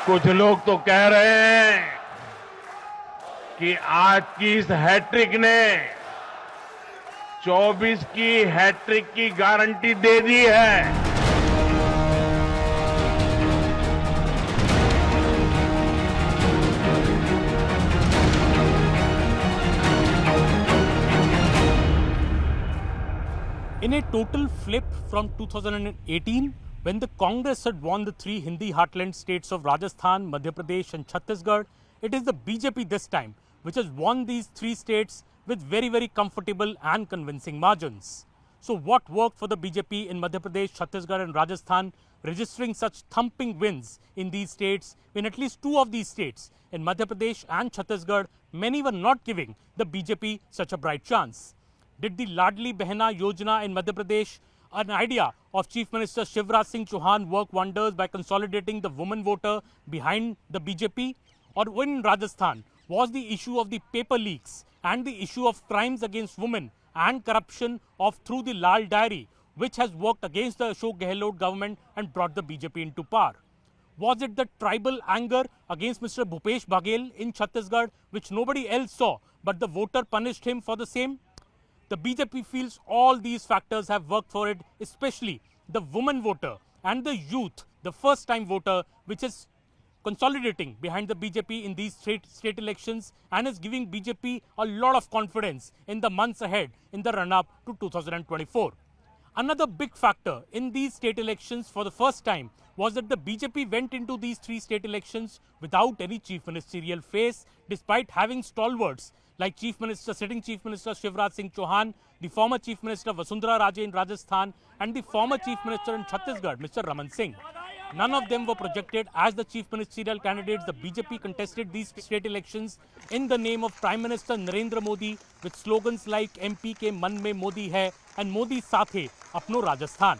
कुछ लोग तो कह रहे हैं कि आज की इस हैट्रिक ने 24 की हैट्रिक की गारंटी दे दी है। In a total flip from 2018, when the Congress had won the three Hindi heartland states of Rajasthan, Madhya Pradesh and Chhattisgarh, it is the BJP this time which has won these three states with very, very comfortable and convincing margins. So what worked for the BJP in Madhya Pradesh, Chhattisgarh and Rajasthan, registering such thumping wins in these states? In at least two of these states, in Madhya Pradesh and Chhattisgarh, many were not giving the BJP such a bright chance. Did the Ladli Behna Yojana in Madhya Pradesh, an idea of Chief Minister Shivraj Singh Chauhan, work wonders by consolidating the woman voter behind the BJP? Or in Rajasthan, was the issue of the paper leaks and the issue of crimes against women and corruption through the Lal Diary, which has worked against the Ashok Gehlot government and brought the BJP into power? Was it the tribal anger against Mr. Bhupesh Baghel in Chhattisgarh, which nobody else saw, but the voter punished him for the same? The BJP feels all these factors have worked for it, especially the woman voter and the youth, the first-time voter, which is consolidating behind the BJP in these state elections and is giving BJP a lot of confidence in the months ahead in the run-up to 2024. Another big factor in these state elections for the first time was that the BJP went into these three state elections without any chief ministerial face, despite having stalwarts like sitting Chief Minister Shivraj Singh Chauhan, the former Chief Minister Vasundhara Raje in Rajasthan and the former Chief Minister in Chhattisgarh, Mr. Raman Singh. None of them were projected as the chief ministerial candidates. The BJP contested these state elections in the name of Prime Minister Narendra Modi with slogans like MP ke man mein Modi hai and Modi saath hai apno Rajasthan.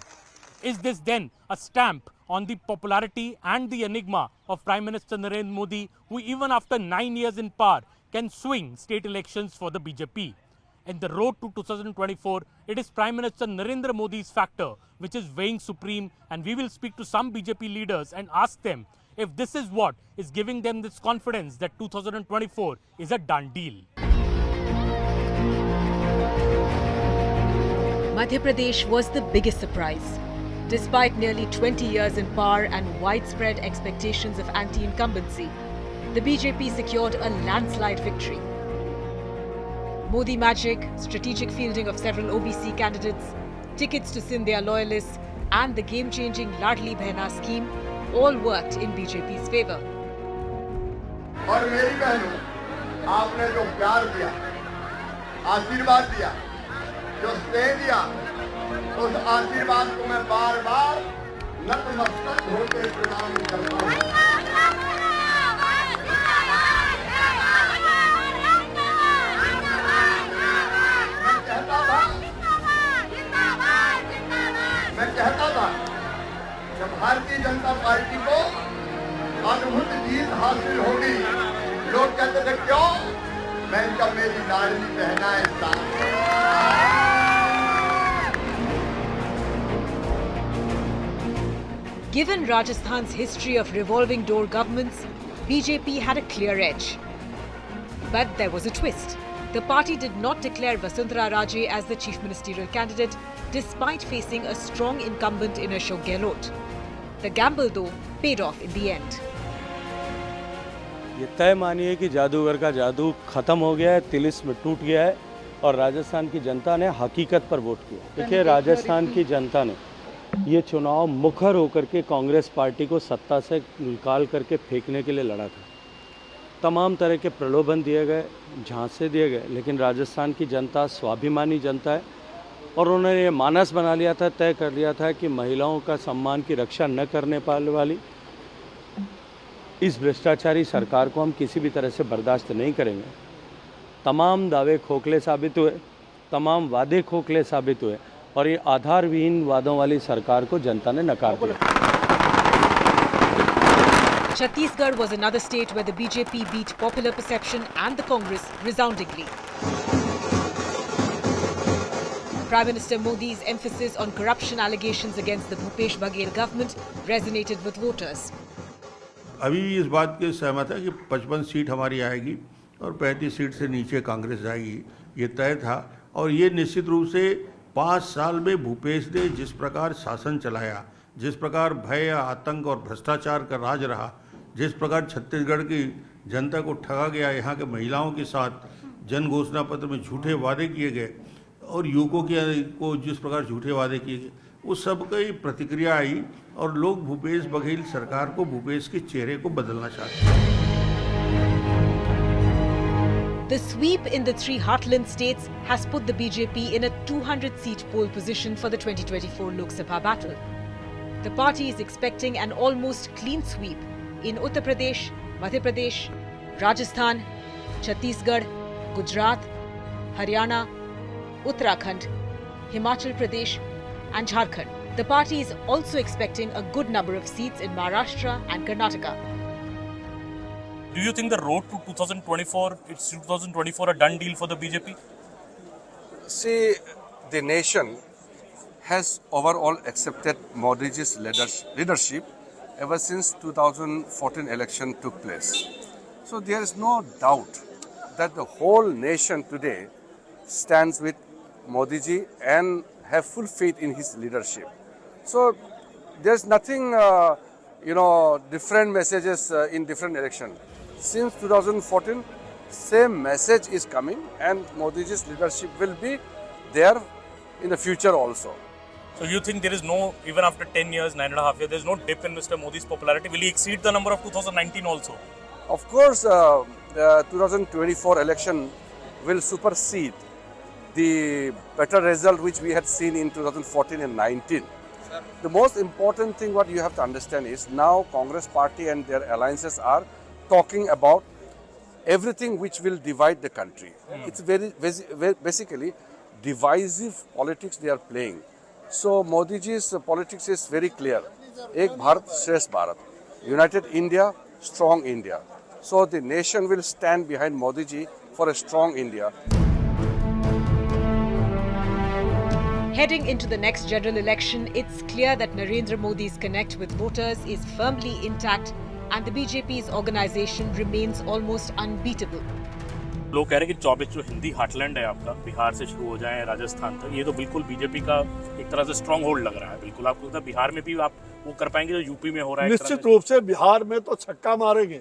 Is this then a stamp on the popularity and the enigma of Prime Minister Narendra Modi, who even after 9 years in power can swing state elections for the BJP? In the road to 2024, it is Prime Minister Narendra Modi's factor which is weighing supreme, and we will speak to some BJP leaders and ask them if this is what is giving them this confidence that 2024 is a done deal. Madhya Pradesh was the biggest surprise. Despite nearly 20 years in power and widespread expectations of anti-incumbency, the BJP secured a landslide victory. Modi magic, strategic fielding of several OBC candidates, tickets to Scindia loyalists and the game-changing Ladli Behna scheme all worked in BJP's favour. और मेरी बहनों, आपने जो प्यार दिया, आशीर्वाद दिया, जो स्नेह दिया, उस आशीर्वाद को मैं बार-बार नतमस्तक होकर प्रणाम करता हूँ। मैं कहता था जब भारतीय जनता पार्टी को अद्भुत जीत हासिल होगी, लोग कहते थे क्यों? मैं जब मेरी लाडली बहनाएं साथ। Given Rajasthan's history of revolving door governments, BJP had a clear edge. But there was a twist. The party did not declare Vasundhara Raje as the chief ministerial candidate, despite facing a strong incumbent in Ashok Gehlot. The gamble, though, paid off in the end. ये तय मानिए कि जादूगर का जादू खत्म हो गया है, तिलिस्म टूट गया है और राजस्थान की जनता ने हकीकत पर वोट किया। देखिए, राजस्थान की जनता ने ये चुनाव मुखर होकर के कांग्रेस पार्टी को सत्ता से निकाल करके फेंकने के लिए लड़ा था। तमाम तरह के प्रलोभन दिए गए, झांसे दिए गए, लेकिन राजस्थान की जनता स्वाभिमानी जनता है और उन्होंने ये मानस बना लिया था, तय कर लिया था कि महिलाओं का सम्मान की रक्षा न करने पाने वाली इस भ्रष्टाचारी सरकार को हम किसी भी तरह से बर्दाश्त नहीं करेंगे। तमाम दावे खोखले साबित हुए, तमाम वादे खोखले साबित हुए और ये आधारविहीन वादों वाली सरकार को जनता ने नकार दिया। Chhattisgarh was another state where the BJP beat popular perception and the Congress resoundingly. Prime Minister Modi's emphasis on corruption allegations against the Bhupesh Baghel government resonated with voters. अभी इस बात के सहमत है कि 55 सीट हमारी आएगी और 35 सीट से नीचे कांग्रेस जाएगी, ये तय था। और ये निश्चित रूप से 5 साल में भूपेश ने जिस प्रकार शासन चलाया, जिस प्रकार भय, आतंक और भ्रष्टाचार का राज रहा, जिस प्रकार छत्तीसगढ़ की जनता को ठगा गया, यहाँ के महिलाओं के साथ जन घोषणा पत्र में झूठे वादे किए गए और युवकों को जिस प्रकार झूठे वादे किए गए, उस सब की प्रतिक्रिया आई और लोग भूपेश बघेल सरकार को, भूपेश के चेहरे को बदलना चाहते हैं। The sweep in the three Heartland states has put the BJP in a 200-seat pole position for the 2024 Lok Sabha battle. The party is expecting an almost clean sweep in Uttar Pradesh, Madhya Pradesh, Rajasthan, Chhattisgarh, Gujarat, Haryana, Uttarakhand, Himachal Pradesh and Jharkhand. The party is also expecting a good number of seats in Maharashtra and Karnataka. Do you think the road to 2024 a done deal for the BJP? See, the nation has overall accepted Modi's leadership ever since 2014 election took place. So there is no doubt that the whole nation today stands with Modi ji and have full faith in his leadership. So there's nothing, different messages in different election. Since 2014, same message is coming, and Modi ji's leadership will be there in the future also. So you think there is no, even after 10 years, 9.5 years, there is no dip in Mr. Modi's popularity? Will he exceed the number of 2019 also? Of course, the 2024 election will supersede the better result which we had seen in 2014 and 19. The most important thing what you have to understand is now Congress party and their alliances are talking about everything which will divide the country. It's very basically divisive politics they are playing. So Modi ji's politics is very clear. Ek Bharat, Shresth Bharat. United India, strong India. So the nation will stand behind Modi ji for a strong India. Heading into the next general election, it's clear that Narendra Modi's connect with voters is firmly intact and the BJP's organization remains almost unbeatable. लोग कह रहे हैं कि 24 जो Hindi heartland है आपका, बिहार से शुरू हो जाए राजस्थान तक, ये तो बिल्कुल बीजेपी का एक तरह से स्ट्रॉन्ग होल्ड लग रहा है। बिल्कुल आपको लगता है बिहार में भी आप वो कर पाएंगे जो यूपी में हो रहा है? निश्चित रूप से बिहार में तो छक्का मारेंगे।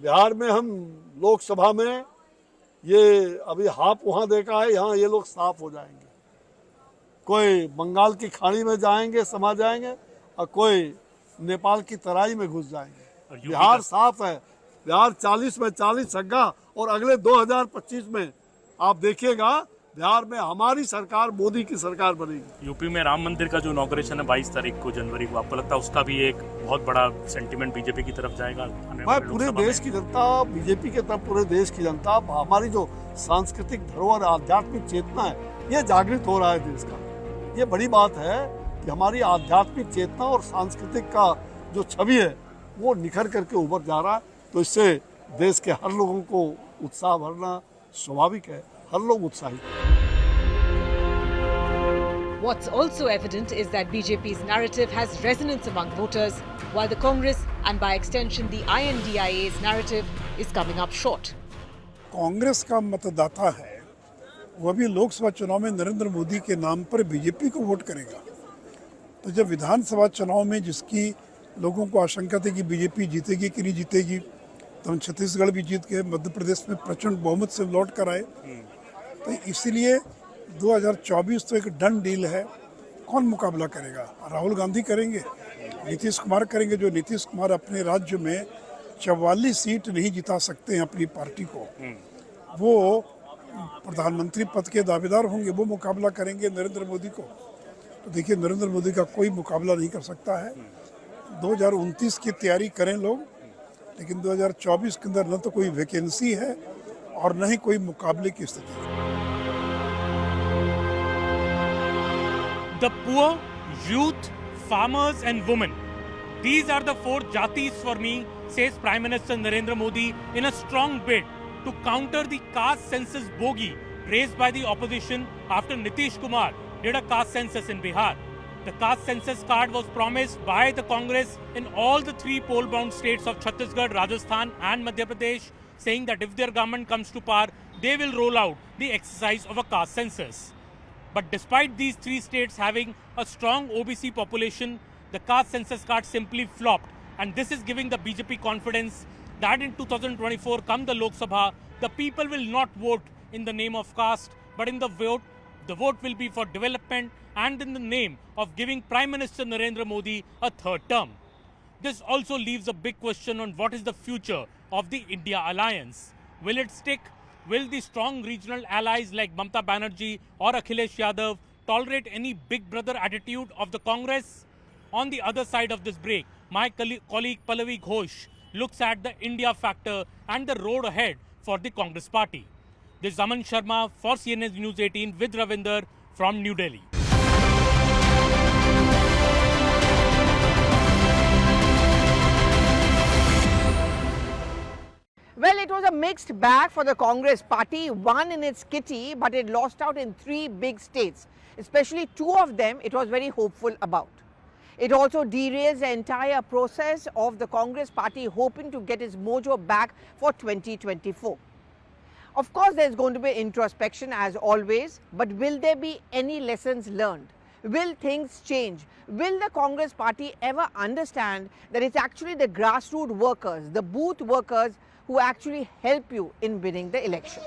बिहार में हम लोकसभा में ये अभी हाफ वहां देखा है, यहाँ ये लोग साफ हो जाएंगे। कोई बंगाल की खाड़ी में जाएंगे, समा जाएंगे, और कोई नेपाल की तराई में घुस जाएंगे। बिहार साफ है। बिहार 40 में 40 छक्का, और अगले 2025 में आप देखिएगा बिहार में हमारी सरकार, मोदी की सरकार बनेगी। यूपी में राम मंदिर का जो इनॉग्रेशन है 22 तारीख को जनवरी को, आपको लगता है उसका भी एक बहुत बड़ा सेंटिमेंट बीजेपी की तरफ जाएगा? भाई पूरे देश की जनता, बीजेपी के तरफ पूरे देश की जनता, हमारी जो सांस्कृतिक धरोहर, आध्यात्मिक चेतना है, ये जागृत हो रहा है देश का। ये बड़ी बात है कि हमारी आध्यात्मिक चेतना और सांस्कृतिक का जो छवि है वो निखर करके उभर जा रहा है। तो इससे देश के हर लोगों को उत्साह भरना स्वाभाविक है, हर लोग उत्साहित हैं। What's also evident is that BJP's narrative has resonance among voters, while the Congress and by extension the INDIA's narrative is coming up short. Congress का मतदाता है, वह भी लोकसभा चुनाव में नरेंद्र मोदी के नाम पर बीजेपी को वोट करेगा। तो जब विधानसभा चुनाव में जिसकी लोगों को आशंका थी कि बीजेपी जीतेगी कि नहीं जीतेगी, तो हम छत्तीसगढ़ भी जीत के मध्य प्रदेश में प्रचंड बहुमत से लौट कर आए। तो इसलिए 2024 तो एक डन डील है। कौन मुकाबला करेगा? राहुल गांधी करेंगे, नीतीश कुमार करेंगे। जो नीतीश कुमार अपने राज्य में 44 सीट नहीं जिता सकते हैं अपनी पार्टी को, वो प्रधानमंत्री पद के दावेदार होंगे, वो मुकाबला करेंगे नरेंद्र मोदी को। तो देखिए, नरेंद्र मोदी का कोई मुकाबला नहीं कर सकता है। 2029 की तैयारी करें लोग, लेकिन 2024 के अंदर न तो कोई वैकेंसी है और न ही कोई मुकाबले की स्थिति है। The poor, youth, farmers and women. These are the four jatis for me, says Prime Minister Narendra Modi in a strong bid to counter the caste census bogey raised by the opposition after Nitish Kumar did a caste census in Bihar. The caste census card was promised by the Congress in all the three poll-bound states of Chhattisgarh, Rajasthan and Madhya Pradesh, saying that if their government comes to power, they will roll out the exercise of a caste census. But despite these three states having a strong OBC population, the caste census card simply flopped. And this is giving the BJP confidence that in 2024, come the Lok Sabha, the people will not vote in the name of caste, but in the vote will be for development and in the name of giving Prime Minister Narendra Modi a third term. This also leaves a big question on what is the future of the India alliance. Will it stick? Will the strong regional allies like Mamata Banerjee or Akhilesh Yadav tolerate any big brother attitude of the Congress? On the other side of this break, my colleague Pallavi Ghosh looks at the India factor and the road ahead for the Congress party. This is Aman Sharma for CNN News 18 with Ravinder from New Delhi. Well, it was a mixed bag for the Congress party, one in its kitty, but it lost out in three big states. Especially two of them it was very hopeful about. It also derails the entire process of the Congress party hoping to get its mojo back for 2024. Of course, there's going to be introspection as always, but will there be any lessons learned? Will things change? Will the Congress party ever understand that it's actually the grassroots workers, the booth workers who actually help you in winning the elections?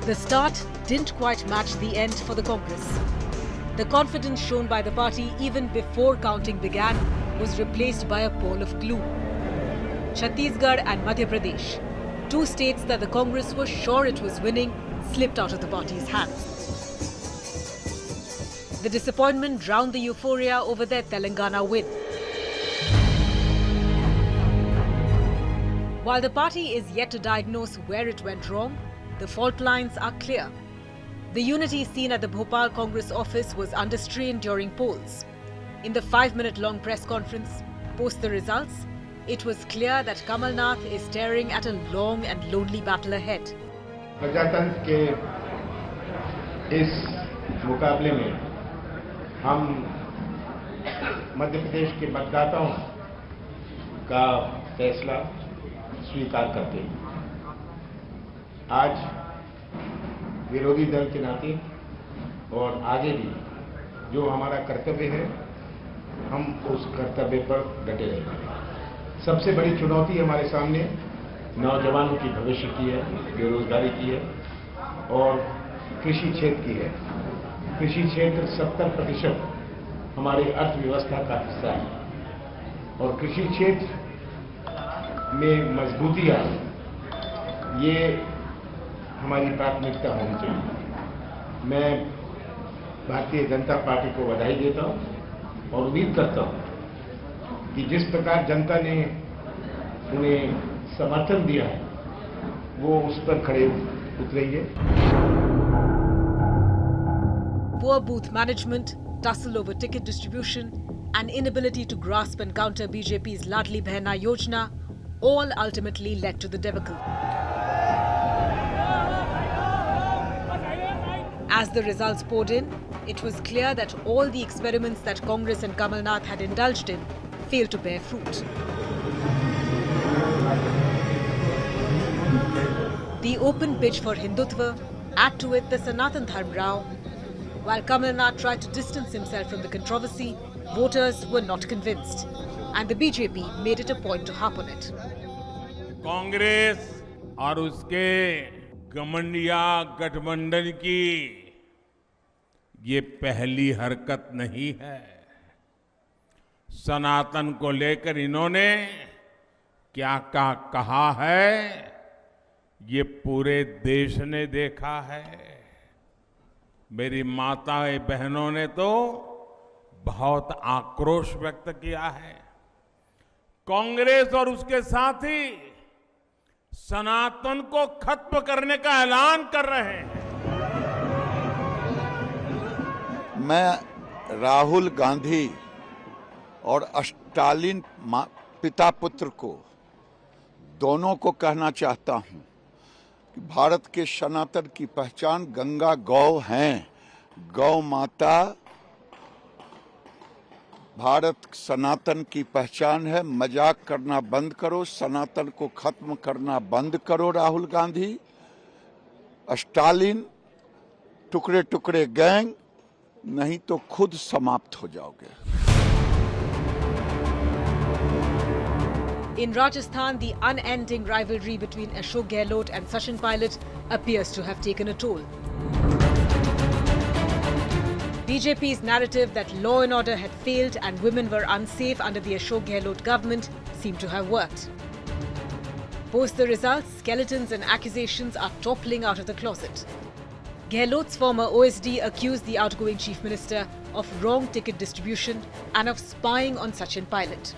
The start didn't quite match the end for the Congress. The confidence shown by the party even before counting began was replaced by a pall of gloom. Chhattisgarh and Madhya Pradesh, two states that the Congress was sure it was winning, slipped out of the party's hands. The disappointment drowned the euphoria over their Telangana win. While the party is yet to diagnose where it went wrong, the fault lines are clear. The unity seen at the Bhopal Congress office was under strain during polls. In the 5-minute-long press conference post the results, it was clear that Kamal Nath is staring at a long and lonely battle ahead. प्रजातंत्र के इस मुकाबले में हम मध्य प्रदेश के मतदाताओं का फैसला स्वीकार करते हैं। आज विरोधी दल के नाते और आगे भी जो हमारा कर्तव्य है, हम उस कर्तव्य पर डटे रहेंगे। सबसे बड़ी चुनौती हमारे सामने नौजवानों की भविष्य की है, बेरोजगारी की है और कृषि क्षेत्र की है। कृषि क्षेत्र 70% हमारी अर्थव्यवस्था का हिस्सा है और कृषि क्षेत्र में मजबूती आए, ये हमारी प्राथमिकता होनी चाहिए। मैं भारतीय जनता पार्टी को बधाई देता हूं और उम्मीद करता हूं कि जिस प्रकार जनता ने उन्हें समर्थन दिया है, वो उस पर खड़े उतरेंगे। Poor booth management, tussle over ticket distribution, and inability to grasp and counter BJP's Ladli Behna Yojana all ultimately led to the debacle. As the results poured in, it was clear that all the experiments that Congress and Kamal Nath had indulged in failed to bear fruit. The open pitch for Hindutva, add to it the Sanatan Dharm Rao. While Kamal Nath tried to distance himself from the controversy, voters were not convinced, and the BJP made it a point to harp on it. Congress और उसके गठबंधन गठबंधन की ये पहली हरकत नहीं है। सनातन को लेकर इन्होंने क्या क्या कहा है, ये पूरे देश ने देखा है। मेरी माताएं बहनों ने तो बहुत आक्रोश व्यक्त किया है। कांग्रेस और उसके साथी सनातन को खत्म करने का ऐलान कर रहे हैं। मैं राहुल गांधी और स्टालिन पिता पुत्र को दोनों को कहना चाहता हूं कि भारत के सनातन की पहचान गंगा गौ हैं। गौ माता भारत सनातन की पहचान है। मजाक करना बंद करो, सनातन को खत्म करना बंद करो राहुल गांधी। स्टालिन टुकड़े टुकड़े गैंग, नहीं तो खुद समाप्त हो जाओगे। In Rajasthan, the unending rivalry between Ashok Gehlot and Sachin Pilot appears to have taken a toll. BJP's narrative that law and order had failed and women were unsafe under the Ashok Gehlot government seemed to have worked. Post the results, skeletons and accusations are toppling out of the closet. Gehlot's former OSD accused the outgoing chief minister of wrong ticket distribution and of spying on Sachin Pilot.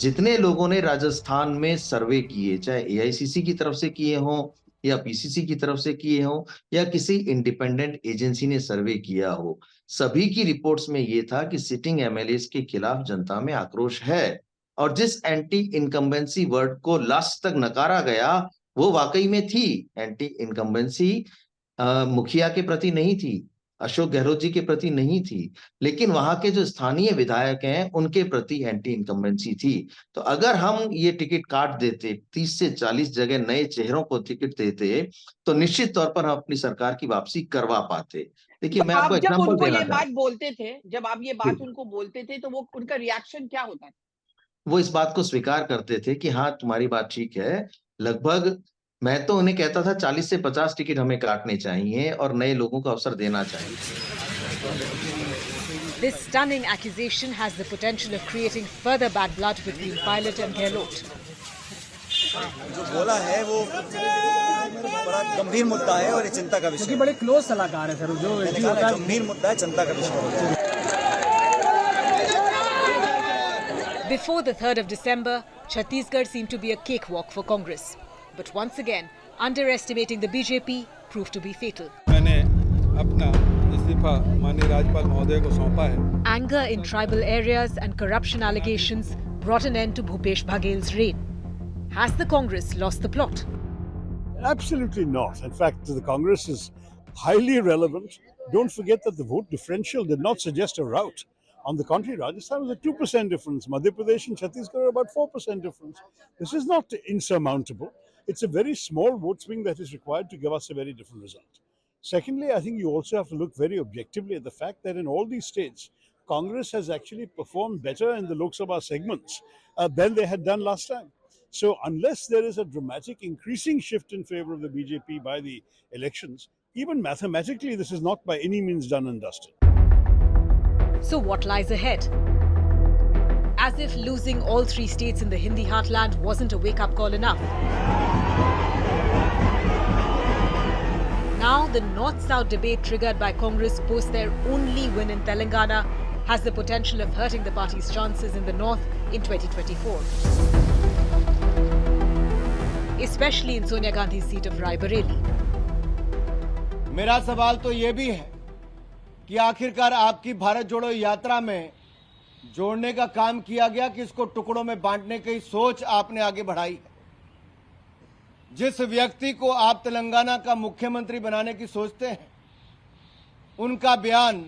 जितने लोगों ने राजस्थान में सर्वे किए, चाहे AICC की तरफ से किए हों या पीसीसी की तरफ से किए हों या किसी इंडिपेंडेंट एजेंसी ने सर्वे किया हो, सभी की रिपोर्ट्स में ये था कि सिटिंग एमएलएस के खिलाफ जनता में आक्रोश है। और जिस एंटी इनकम्बेंसी वर्ड को लास्ट तक नकारा गया, वो वाकई में थी एंटी इनकम्बेंसी। मुखिया के प्रति नहीं थी, अशोक गहलोत जी के प्रति नहीं थी, लेकिन वहां के जो स्थानीय विधायक हैं उनके प्रति एंटी इनकम्बेंसी थी। तो अगर हम ये टिकट काट देते, 30 से 40 जगह नए चेहरों को टिकट देते, तो निश्चित तौर पर हम अपनी सरकार की वापसी करवा पाते। देखिए, मैं आपको एग्जांपल देना ये बात बोलते थे, जब आप ये बात उनको बोलते थे, तो वो उनका रिएक्शन क्या होता था? वो इस बात को स्वीकार करते थे कि हाँ, तुम्हारी बात ठीक है। लगभग मैं तो उन्हें कहता था 40 से 50 टिकट हमें काटने चाहिए और नए लोगों को अवसर देना चाहिए। This stunning accusation has the potential of creating further bad blood between Pilot and Gehlot. जो बोला है वो बड़ा गंभीर मुद्दा है और ये चिंता का विषय है। बड़े क्लोज सलाहकार है सर, जो गंभीर मुद्दा है, चिंता का विषय है। Before the 3rd of December, Chhattisgarh seemed to be a cakewalk for Congress. But once again, underestimating the BJP proved to be fatal. मैंने अपना इस्तीफा माननीय राज्यपाल महोदय को सौंपा है। Anger in tribal areas and corruption allegations brought an end to Bhupesh Baghel's reign. Has the Congress lost the plot? Absolutely not. In fact, the Congress is highly relevant. Don't forget that the vote differential did not suggest a rout. On the contrary, Rajasthan was a 2% difference. Madhya Pradesh and Chhattisgarh are about 4% difference. This is not insurmountable. It's a very small vote swing that is required to give us a very different result. Secondly, I think you also have to look very objectively at the fact that in all these states, Congress has actually performed better in the Lok Sabha segments than they had done last time. So unless there is a dramatic increasing shift in favor of the BJP by the elections, even mathematically, this is not by any means done and dusted. So what lies ahead? As if losing all 3 states in the Hindi heartland wasn't a wake-up call enough. Now the North-South debate triggered by Congress post their only win in Telangana has the potential of hurting the party's chances in the North in 2024. Especially in Sonia Gandhi's seat of Raebareli. मेरा सवाल तो ये भी है कि आखिरकार आपकी भारत जोड़ो यात्रा में जोड़ने का काम किया गया कि इसको टुकड़ों में बांटने की सोच आपने आगे बढ़ाई है। जिस व्यक्ति को आप तेलंगाना का मुख्यमंत्री बनाने की सोचते हैं, उनका बयान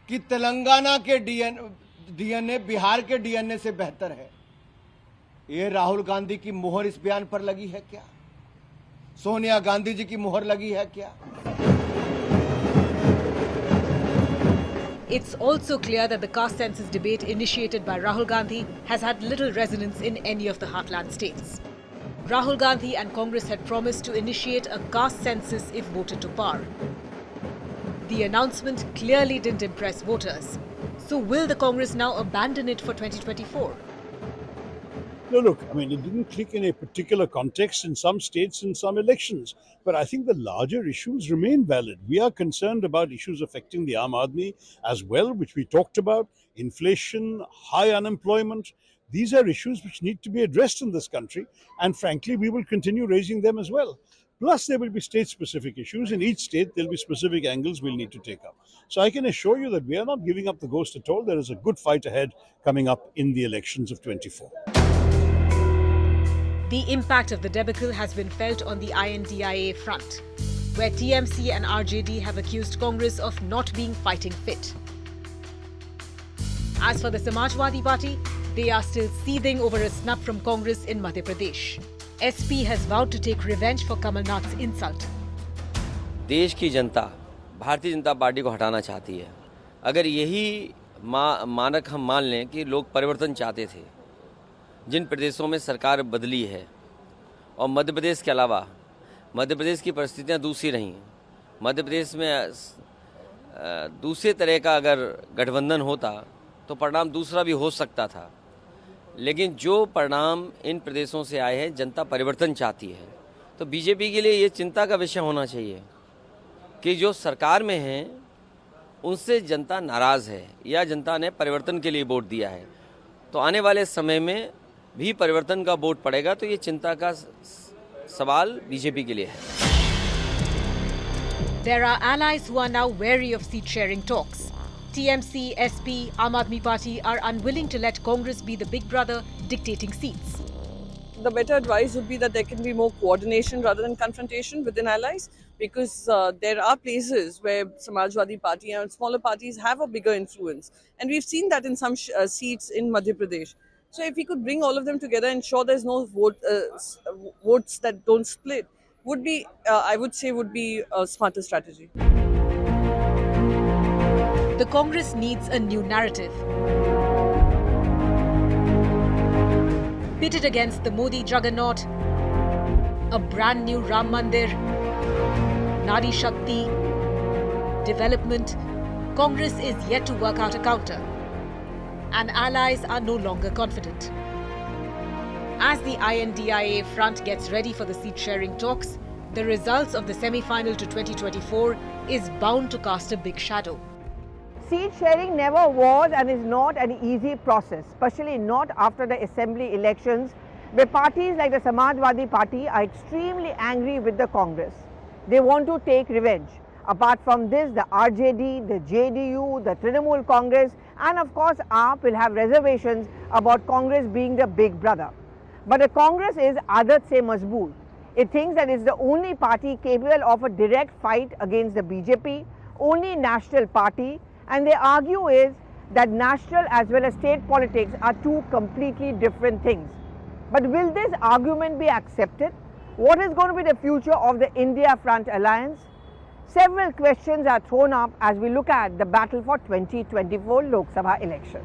कि तेलंगाना के डीएनए बिहार के डीएनए से बेहतर है, ये राहुल गांधी की मुहर इस बयान पर लगी है क्या? सोनिया गांधी जी की मुहर लगी है क्या? It's also clear that the caste census debate initiated by Rahul Gandhi has had little resonance in any of the heartland states. Rahul Gandhi and Congress had promised to initiate a caste census if voted to power. The announcement clearly didn't impress voters. So will the Congress now abandon it for 2024? No, look, I mean, it didn't click in a particular context in some states in some elections. But I think the larger issues remain valid. We are concerned about issues affecting the Aam Aadmi as well, which we talked about, inflation, high unemployment. These are issues which need to be addressed in this country. And frankly, we will continue raising them as well. Plus, there will be state-specific issues. In each state, there will be specific angles we'll need to take up. So I can assure you that we are not giving up the ghost at all. There is a good fight ahead coming up in the elections of 24. The impact of the debacle has been felt on the INDIA front, where TMC and RJD have accused Congress of not being fighting fit. As for the Samajwadi Party, they are still seething over a snub from Congress in Madhya Pradesh. SP has vowed to take revenge for Kamal Nath's insult. देश की जनता Bharatiya Janata party को हटाना चाहती है। अगर यही मानक हम मान लें कि लोग परिवर्तन चाहते थे, जिन प्रदेशों में सरकार बदली है और मध्य प्रदेश के अलावा मध्य प्रदेश की परिस्थितियां दूसरी रहीं, मध्य प्रदेश में दूसरे तरह का अगर गठबंधन होता तो परिणाम दूसरा भी हो सकता था। लेकिन जो परिणाम इन प्रदेशों से आए हैं, जनता परिवर्तन चाहती है, तो बीजेपी के लिए ये चिंता का विषय होना चाहिए कि जो सरकार में हैं उनसे जनता नाराज़ है या जनता ने परिवर्तन के लिए वोट दिया है, तो आने वाले समय में भी परिवर्तन का वोट पड़ेगा, तो ये चिंता का सवाल बीजेपी के लिए है। There are allies who are now wary of seat-sharing talks. TMC, SP, Aam Aadmi Party are unwilling to let Congress be the big brother dictating seats. The better advice would be that there can be more coordination rather than confrontation within allies, because there are places where Samajwadi Party and smaller parties have a bigger influence, and we've seen that in some seats in Madhya Pradesh. So if we could bring all of them together and ensure there's no votes that don't split, would be, I would say, would be a smarter strategy. The Congress needs a new narrative. Pitted against the Modi juggernaut, a brand new Ram Mandir, Nari Shakti, development, Congress is yet to work out a counter. And allies are no longer confident. As the INDIA front gets ready for the seat-sharing talks, the results of the semi-final to 2024 is bound to cast a big shadow. Seat sharing never was and is not an easy process, especially not after the assembly elections, where parties like the Samajwadi Party are extremely angry with the Congress. They want to take revenge. Apart from this, the RJD, the JDU, the Trinamool Congress and of course AAP will have reservations about Congress being the big brother. But the Congress is adat se mazboot. It thinks that it's the only party capable of a direct fight against the BJP, only national party, and they argue is that national as well as state politics are two completely different things. But will this argument be accepted? What is going to be the future of the India Front Alliance? Several questions are thrown up as we look at the battle for 2024 Lok Sabha elections.